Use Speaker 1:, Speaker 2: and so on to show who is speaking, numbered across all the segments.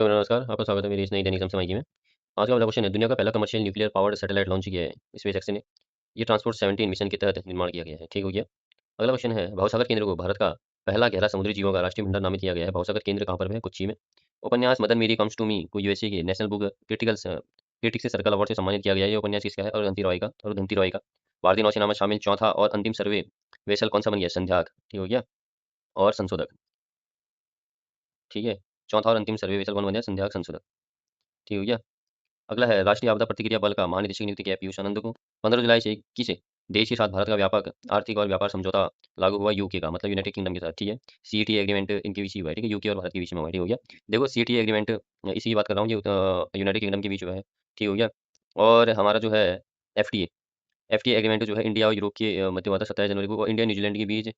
Speaker 1: तो नमस्कार, आपका स्वागत है मेरी इस नई दैनिक समसामयिकी में। आज का हमारा क्वेश्चन है, दुनिया का पहला commercial nuclear powered satellite launch किया है स्पेसएक्स ने। ये ट्रांसपोर्ट 17 मिशन के तहत निर्माण किया गया है। ठीक हो गया। अगला क्वेश्चन है, भवसागर केंद्र को भारत का पहला गहरा समुद्री जीवों का राष्ट्रीय भंडार नामित किया गया है। भवसागर केंद्र कहाँ पर है? कोच्चि में। उपन्यास मदन मेरी कम्स टू मी को यूएसए के national book critics circle award से सम्मानित किया गया है। ये उपन्यास किसका है? अरुंधति रॉय का। भारतीय नौसेना में शामिल चौथा और अंतिम सर्वे वेसल कौन सा बन गया? संध्याक। ठीक हो गया। और संशोधक। ठीक है। चौथा और अंतिम सर्वे वेसल कौन बन गया? संध्याक, संशोधक। ठीक हो गया। अगला है, राष्ट्रीय आपदा प्रतिक्रिया बल का महानिदेशक नियुक्त किया है पीयूष आनंद को। 15 जुलाई से 21 से देश के साथ भारत का व्यापक आर्थिक और व्यापार समझौता लागू हुआ यूके का, मतलब यूनाइटेड किंगडम के साथ। ठीक है। सीईटी एग्रीमेंट इनके बीच ही हुआ है। ठीक है। यूके और भारत के बीच में हुआ है। ठीक हो गया। देखो, सीईटी एग्रीमेंट इसी की बात कर रहा हूँ, ये यूनाइटेड किंगडम के बीच हुआ है। ठीक हो गया। और हमारा जो है एफटीए एफटीए एग्रीमेंट जो है इंडिया और यूरोप के मध्य हुआ था 27 जनवरी को, और इंडिया न्यूजीलैंड के बीच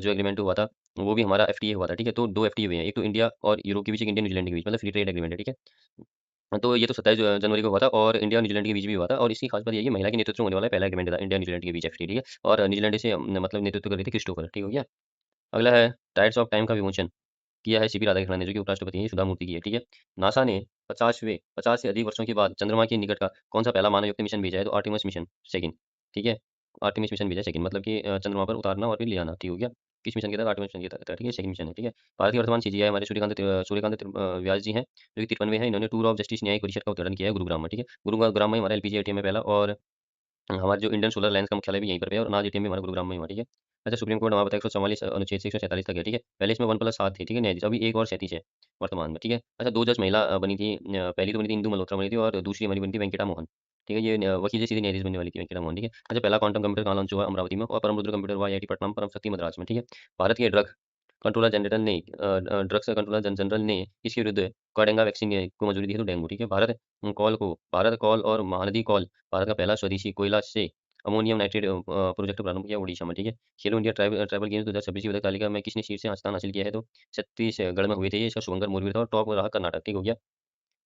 Speaker 1: जो एग्रीमेंट हुआ था वो भी हमारा एफटीए हुआ था। ठीक है। तो दो एफटीए हुए हैं, एक तो इंडिया और यूरोप के बीच, एक इंडिया न्यूजीलैंड के बीच, मतलब फ्री ट्रेड एग्रीमेंट है। ठीक है। तो ये तो 27 जनवरी को हुआ था और इंडिया और न्यूजीलैंड के बीच भी हुआ था, और इसकी खास बात ये है कि महिला के नेतृत्व में होने वाला पहला एग्रीमेंट था इंडिया न्यूजीलैंड के बीच एफटीए। ठीक है। और न्यूजीलैंड से मतलब नेतृत्व कर रही थी क्रिस्टोफर। ठीक हो गया। अगला है, टाइड्स ऑफ टाइम का विमोचन किया है सीपी राधाकृष्णन ने, जो कि उपराष्ट्रपति हैं, सुधा मूर्ति की है। ठीक है। नासा ने 50 से अधिक वर्षों के बाद चंद्रमा के निकट का कौन सा पहला मानवयुक्त मिशन भेजा है? तो आर्टेमिस मिशन सेकंड। ठीक है। आर्टेमिस मिशन भेजा सेकंड, मतलब कि चंद्रमा पर उतारना और फिर ले आना। ठीक हो गया। किस मिशन के तहत? आर्टेमिस मिशन के तहत। ठीक है। सेकंड मिशन है। ठीक है। भारत के वर्तमान सीजीआई हमारे सूर्यकांत व्यास जी हैं, जो कि 53 हैं। इन्होंने टूर ऑफ जस्टिस न्यायिक परिषद का उद्घाटन किया है गुरुग्राम में। ठीक है। गुरुग्राम में हमारा एलपीजी एटीएम है पहला, और हमारा जो इंडियन सोलर लाइन्स का मुख्यालय भी यहीं पर है, और अनाज एटीएम भी हमारा गुरुग्राम में ही हुआ। ठीक है। अच्छा, सुप्रीम कोर्ट हमारा पता है 144 अनुच्छेद से 147 तक है। ठीक है। पहले इसमें 1+7 थी। ठीक है, न्यायाधीश। अभी एक और 37 है वर्तमान में। ठीक है। अच्छा, दो जज महिला बनी थी। पहली तो बनी थी इंदू मल्होत्रा बनी थी, और दूसरी हमारी बनी थी वेंकटा मोहन। ठीक है। ये वकील से सीधी न्यायाधीश बनने वाली थी वेंकटा मोहन। ठीक है। अच्छा, पहला क्वांटम कंप्यूटर कहाँ लॉन्च हुआ? अमरावती में। और परम रुद्र कंप्यूटर हुआ आईआईटी पटना में, परम शक्ति मद्रास में। ठीक है। भारत के ड्रग्स कंट्रोलर जनरल ने इसके विरुद्ध कोडेंगा वैक्सीन को मंजूरी दी है, तो डेंगू। ठीक है। भारत कॉल और महानदी कॉल भारत का पहला स्वदेशी कोयला से अमोनियम नाइट्रेट प्रोजेक्ट प्रारंभ किया उड़ीसा में। ठीक है। खेलो इंडिया ट्राइबल गेम्स 2026 की पदक तालिका में किसने शीर्ष स्थान हासिल किया है? तो छत्तीसगढ़ में हुए थे ये। इसका शुभंकर मोरवी था, और टॉप रहा कर्नाटक। ठीक हो गया।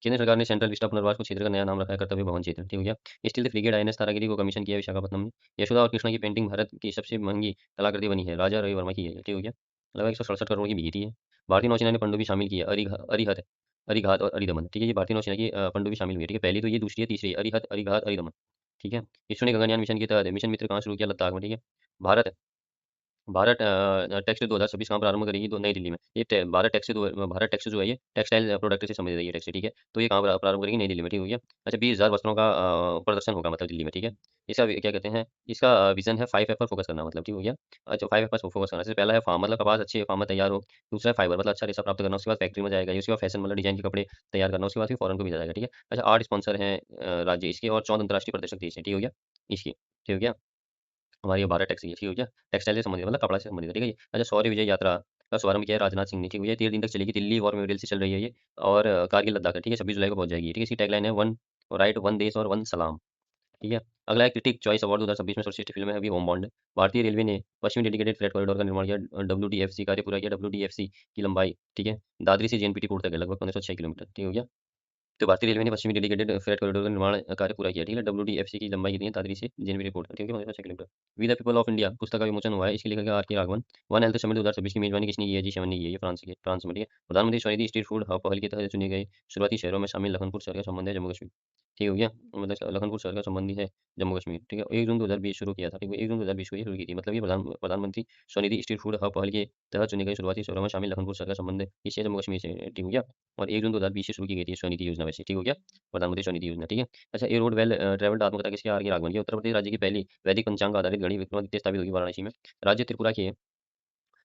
Speaker 1: केंद्र सरकार ने सेंट्रल विस्टा पुनर्वास को क्षेत्र का नया नाम रखा है कर्तव्य भवन क्षेत्र। ठीक हो गया। Steel the frigate INS Taragiri को कमीशन किया है विशाखापट्टनम में। यशोदा और कृष्णा की पेंटिंग भारत की सबसे महंगी कलाकृति बनी है, राजा रवि वर्मा की है। ठीक हो गया। लगभग 167 करोड़ की बिकी थी ये। भारतीय नौसेना ने पनडुब्बी शामिल की है, अरिहत अरिघात और अरिदमन। ठीक है। ये भारतीय नौसेना की पनडुब्बी शामिल हुई है। ठीक है। पहली तो ये, दूसरी है, तीसरी है, अरिहत अरिघात अरिदमन। ठीक है। इसरो ने गगनयान मिशन के तहत मिशन मित्र कहाँ शुरू किया? लद्दाख में। ठीक है। भारत भारत टेक्सटाइल 2026 कहाँ प्रारंभ करेगी? तो नई दिल्ली में। भारत टेक्स जो है, ये टेक्सटाइल प्रोडक्ट से संबंधित है ये टेक्स। ठीक है। तो ये कहाँ प्रारंभ करेगी? नई दिल्ली में। ठीक हो गया। अच्छा, 20,000 वस्त्रों का प्रदर्शन होगा, मतलब दिल्ली में। ठीक है। इसका क्या कहते हैं, इसका विजन है 5 एफ पर फोकस करना, मतलब। ठीक हो गया। अच्छा, 5 एफ पर फोकस करना। जैसे पहला है फार्म, मतलब कपास अच्छे फार्म में तैयार हो। दूसरा है फाइबर, मतलब अच्छा रेशा प्राप्त करना। उसके बाद फैक्ट्री में जाएगा। उसके बाद फैशन, मतलब डिजाइन के कपड़े तैयार करना। उसके बाद फिर फॉरन को भेजा जाएगा। ठीक है। अच्छा, 8 स्पॉन्सर हैं राज्य इसके, और 14 अंतर्राष्ट्रीय प्रदर्शक देश हैं। ठीक हो गया। इसकी। ठीक हो गया। हमारी ये भारत टैक्सी है। ठीक हो गया। टेक्सटाइल से संबंधित, मतलब कपड़ा से संबंधित है। ठीक है। अच्छा, शौर्य विजय यात्रा का शुभारंभ किया है राजनाथ सिंह ने। ठीक हो गया। 13 दिन तक चलेगी, दिल्ली वॉर मेमोरियल से चल रही है ये, और कारगिल लद्दाख है। ठीक है। 26 जुलाई को पहुंच जाएगी। ठीक है। इसकी टैगलाइन है, वन राइट, वन देश और वन सलाम। ठीक है। अगला है, क्रिटिक चॉइस अवार्ड 2026 में सर्वश्रेष्ठ फिल्म है अभी होम बॉन्ड। भारतीय रेलवे ने पश्चिमी डेडिकेटेड फ्रेट कॉरिडोर का निर्माण किया, डब्ल्यूडीएफसी कार्य पूरा किया। डब्ल्यूडीएफसी की लंबाई, ठीक है, दादरी से जेएनपीटी कोर्ट तक है, लगभग 1506 किलोमीटर। ठीक हो गया। तो भारतीय रेलवे ने पश्चिमी डेडिकेटेड फ्रेट कॉरिडोर का निर्माण कार्य पूरा किया। ठीक है। डब्ल्यूडीएफसी की लंबाई कितनी है? दादरी से जेएनपी रिपोर्ट है। ठीक है। 1506 किलोमीटर। We the people of India पुस्तक का विमोचन हुआ है। इसके लेखक आर के राघवन। वन हेल्थ समिट 2026 की मेजबानी किसने की है? जी 7 ने की है, ये फ्रांस में। ठीक है। प्रधानमंत्री स्वनिधि स्ट्रीट फूड हब पहल के तहत चुने गए शुरुआती शहरों में शामिल लखनपुर शहर का संबंध है जम्मू कश्मीर। ठीक हो गया। मतलब लखनपुर शहर का संबंधी है जम्मू कश्मीर। ठीक है। 1 जून 2020 शुरू किया था। ठीक है। 1 जून 2020 को ये शुरू की थी, मतलब ये प्रधानमंत्री स्वनिधि स्ट्रीट फूड हब पहल के तहत चुने गए शुरुआती शहरों में शामिल लखनपुर शहर का संबंध इससे जम्मू कश्मीर से। ठीक हो गया। और 1 जून 2020 से शुरू की गई थी स्वनिधि योजना वैसे। ठीक हो गया। प्रधानमंत्री स्वनिधि योजना। ठीक है। अच्छा, ए रोड वेल ट्रैवल्ड आत्मकथा किसकी? आर के राघवन की। उत्तर प्रदेश राज्य की पहली वैदिक पंचांग आधारित घड़ी विक्रमादित्य स्थापित होगी वाराणसी में। राज्य त्रिपुरा के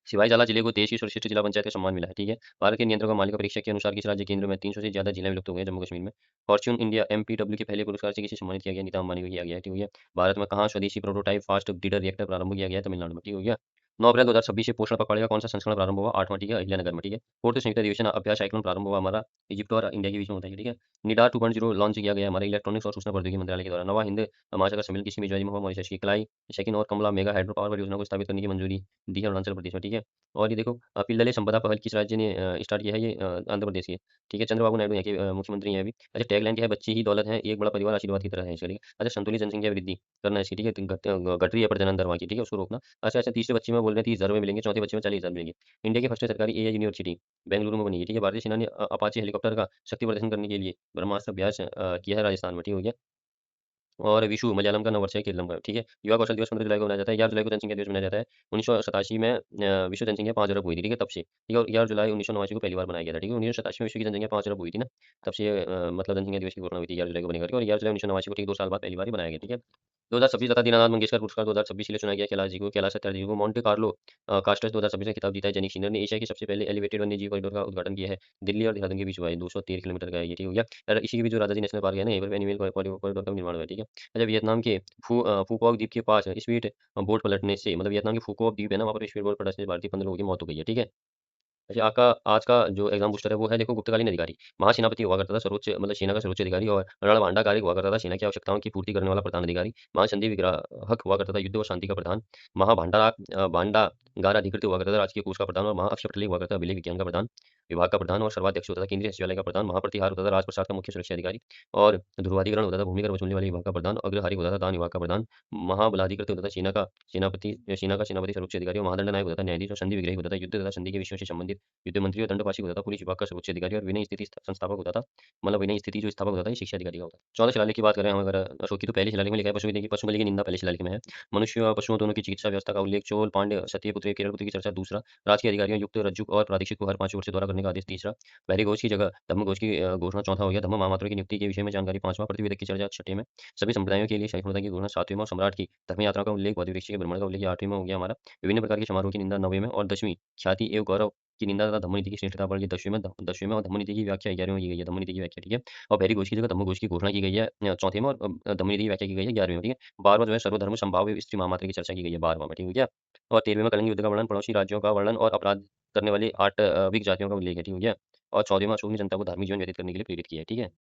Speaker 1: सिवाई जाला जिले को देश की सर्वश्रेष्ठ जिला पंचायत का सम्मान मिला है। ठीक है। भारत के नियंत्रक और मालिका परीक्षक के अनुसार किस राज्य केंद्र में 300 से ज्यादा जिले विलुप्त हो गए हैं? जम्मू कश्मीर में। फॉर्च्यून इंडिया एमपीडब्ल्यू के पहले पुरस्कार से किसे सम्मानित किया गया? नीता अंबानी को किया गया है। ठीक हो गया। भारत में कहाँ स्वदेशी प्रोटोटाइप फास्ट ब्रीडर रिएक्टर प्रारंभ किया गया है? तमिलनाडु में। ठीक हो गया। 9 अप्रैल 2026 से पोषण पखवाड़े का कौन सा संस्करण प्रारंभ हुआ? 8वां। ठीक है। अहिल्यानगर में। ठीक है। फोर्थ संयुक्त अधिवेशन अभ्यास साइक्लोन प्रारंभ हुआ हमारा इजिप्ट और इंडिया के बीच में होता है। ठीक है। निडार 2.0 लॉन्च किया गया हमारे इलेक्ट्रॉनिक्स और सूचना प्रौद्योगिकी मंत्रालय के द्वारा। नवा हिंद महासागर सम्मेलन किसकी मेजबानी में हुआ? मॉरिशस की। कलाई शेकिन और कमला मेगा हाइड्रो पावर परियोजना को स्थापित करने की मंजूरी दी है अरुणाचल प्रदेश में। ठीक है। और ये देखो, पिल्लले संपदा पहल किस राज्य ने स्टार्ट किया है? ये आंध्र प्रदेश के। ठीक है। चंद्रबाबू नायडू यहाँ के मुख्यमंत्री हैं अभी। अच्छा, टैगलाइन क्या है? बच्चे ही दौलत है, एक बड़ा परिवार आशीर्वाद की तरह है इसका। ठीक है। अच्छा, संतुलित जनसंख्या वृद्धि करना है इसकी। ठीक है। घट रही है प्रजनन दर वहाँ की। ठीक है, उसको रोकना। अच्छा, तीसरे बच्चे में बोल रहे हैं 30,000 रुपए मिलेंगे, चौथे बच्चे में 40,000 मिलेंगे। इंडिया की फर्स्ट सरकारी एआई यूनिवर्सिटी बेंगलुरु में बनी है, ठीक है? भारतीय सेना ने अपाचे हेलीकॉप्टर का शक्ति प्रदर्शन करने के लिए ब्रह्मास्त्र अभ्यास किया है राजस्थान में, ठीक हो गया? और विशु मलयालम का नववर्ष है केरलम का, ठीक है? युवा कौशल दिवस 15 जुलाई को मनाया जाता है, 11 जुलाई को जनसंख्या दिवस मनाया जाता है। 1987 में विश्व जनसंख्या 5 अरब हुई थी, ठीक है? तब से, ठीक है? और 11 जुलाई 1989 को पहली बार मनाया गया था, ठीक है? 1987 में विश्व की जनसंख्या 5 अरब हुई थी ना, तब से मतलब जनसंख्या दिवस की घोषणा हुई थी 11 जुलाई को बने करके और 11 जुलाई 1989 को ठीक 2 साल बाद पहली बार ही मनाया गया, ठीक है? 2026 लता दीनानाथ मंगेशकर पुरस्कार 2026 के लिए चुना गया कैलाश जी को, कैलाश सत्यार्थी जी को। मोंटे कार्लो कास्टर्स 2026 में खिताब जीता है जेनिक सिनर ने। एशिया के सबसे पहले एलिवेटेड वन्यजीव कॉरिडोर का उद्घाटन किया है। दिल्ली और देहरादून के बीच हुआ है, 213 किलोमीटर का है ये, ठीक हो गया? और इसी के बीच जो राजाजी नेशनल पार्क है ना, यहीं पर एनिमल कॉरिडोर का निर्माण हुआ है, ठीक है? अच्छा, वियतनाम के फूकॉक द्वीप के पास स्पीड बोट पलटने से मतलब वियतनाम के फूकॉक द्वीप है ना, वहाँ पर स्पीड बोट पलटने से भारतीय 15 लोगों की मौत हो गई है, ठीक है? अच्छा, आपका आज का जो एग्जाम बूस्टर है वो है देखो गुप्तकालीन अधिकारी। महासेनापति हुआ करता था सर्वोच्च मतलब सेना का सर्वोच्च अधिकारी और रणभांडागारिक हुआ करता था सेना की आवश्यकताओं की पूर्ति करने वाला प्रधान अधिकारी। महासंधि विग्राहक हुआ करता था युद्ध और शांति का प्रधान। भांडागार अधिकृत हुआ करता था राजकीय कोष का प्रधान और महाअक्षपटली हुआ करता था विलय विज्ञान का प्रधान विभाग का प्रधान और सर्वाध्यक्ष होता था केंद्रीय सचिवालय का प्रधान। महाप्रतिहार होता था राजप्रसाद का मुख्य सुरक्षा अधिकारी और ध्रुवाधिकरण होता था भूमिकर वसूलने वाले विभाग का प्रधान। अग्रहारी होता था दान विभाग का प्रधान। महाबलाधिकृत होता था सेना का सेनापति सर्वोच्च अधिकारी और महादंड नायक होता था न्यायाधीश और संधि विग्रही होता था युद्ध तथा संधि के विषयों से संबंधित युद्ध मंत्री और दंडपाशिक होता था पुलिस विभाग का सर्वोच्च अधिकारी और विनय स्थिति संस्थापक होता था मतलब विनय स्थिति जो स्थापक होता था ये शिक्षा अधिकारी का होता है। 14 शिलालेख की बात करें हम अगर अशोक की तो पहले शिलालेख में लिखा है पशु बलि की निंदा पहले शिलालेख में है। मनुष्य और पशुओं दोनों की चिकित्सा व्यवस्था का उल्लेख चोल पांड्य क्षत्रिय केरल पुत्र की चर्चा दूसरा। राजकीय अधिकारियों युक्त रज्जुक और प्रादेशिक को हर 5 वर्ष से दौरा करने का आदेश तीसरा। पहली घोष की जगह धम्म घोष की घोषणा चौथा हो गया। धम्म महामात्रों की नियुक्ति के विषय में जानकारी पांचवा। प्रतिवेदक की चर्चा छठे में। सभी संप्रदायों के लिए सहिष्णुता की घोषणा सातवें में और सम्राट की धर्म यात्रा का उल्लेख बौद्ध के भ्रमण का उल्लेख आठवें में हो गया हमारा। विभिन्न प्रकार के समारोह की निंदा नौवें में और 10वीं ख्याति एवं गौरव की निंदा तथा धम्मनीति की श्रेष्ठता पर ये 10वें में और धम्मनीति की व्याख्या 11वें में की गई है। धम्मनीति की व्याख्या, ठीक है? और पहली घोष की जगह धम्मघोष की घोषणा की गई है चौथे में और धम्मनीति की व्याख्या की गई है 11वें में, ठीक है? 12वां जो है सर्वधर्म संभाव्य स्त्री महामात्र की चर्चा की गई है 12वां में, ठीक हो गया? और 13वें में कलिंग युद्ध का वर्णन, पड़ोसी राज्यों का वर्णन और अपराध करने वाली 8 विक जातियों का उल्लेख है, ठीक हो गया? और 14वें में अशोक ने जनता को धार्मिक जीवन व्यतीत करने के लिए प्रेरित किया है, ठीक है?